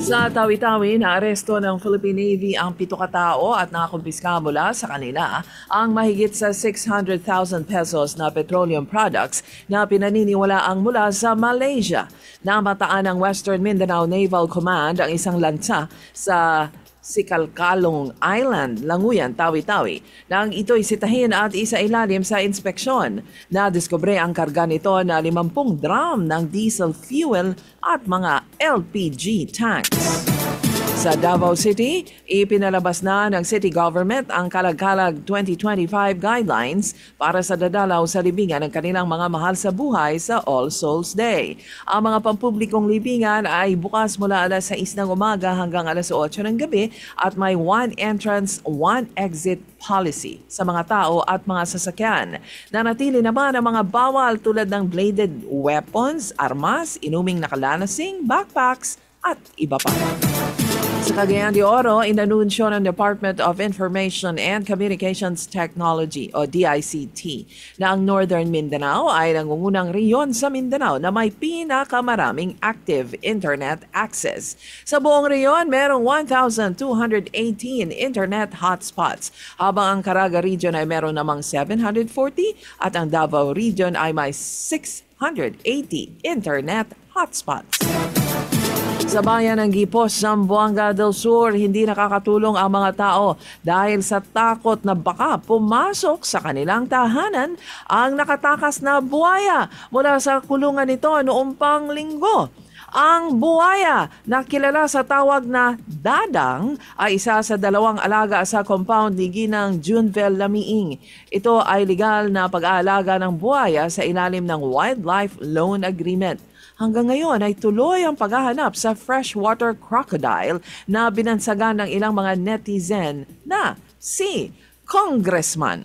Sa Tawi-Tawi, naaresto ng Philippine Navy ang 7 katao at nakakumpiska mula sa kanila ang mahigit sa 600,000 pesos na petroleum products na pinaniniwalaang mula sa Malaysia. Namataan ng Western Mindanao Naval Command ang isang lansa sa Sikalkalong Island, Languyan, Tawi-Tawi, nang ito'y sitahin at isailalim sa inspeksyon. Nadiskubre ang karga nito na 50 drum ng diesel fuel at mga LPG tanks. Sa Davao City, ipinalabas na ng city government ang Kalag-Kalag 2025 guidelines para sa dadalaw sa libingan ng kanilang mga mahal sa buhay sa All Souls Day. Ang mga pampublikong libingan ay bukas mula alas 6 ng umaga hanggang alas 8 ng gabi at may one entrance, one exit policy sa mga tao at mga sasakyan. Nanatili naman ang mga bawal tulad ng bladed weapons, armas, inuming nakalanasing, backpacks at iba pa. Sa Cagayan de Oro, inanunsyo ng Department of Information and Communications Technology o DICT na ang Northern Mindanao ay nangungunang riyon sa Mindanao na may pinakamaraming active internet access. Sa buong riyon, merong 1,218 internet hotspots, habang ang Caraga Region ay meron namang 740 at ang Davao Region ay may 680 internet hotspots. Sa bayan ng Gipos, Zamboanga del Sur, hindi nakakatulong ang mga tao dahil sa takot na baka pumasok sa kanilang tahanan ang nakatakas na buwaya mula sa kulungan nito noong Linggo. Ang buwaya na kilala sa tawag na dadang ay isa sa 2 alaga sa compound ni Ginang Junvel Lamiing. Ito ay legal na pag-aalaga ng buwaya sa ilalim ng Wildlife Loan Agreement. Hanggang ngayon ay tuloy ang paghahanap sa freshwater crocodile na binansagan ng ilang mga netizen na si Congressman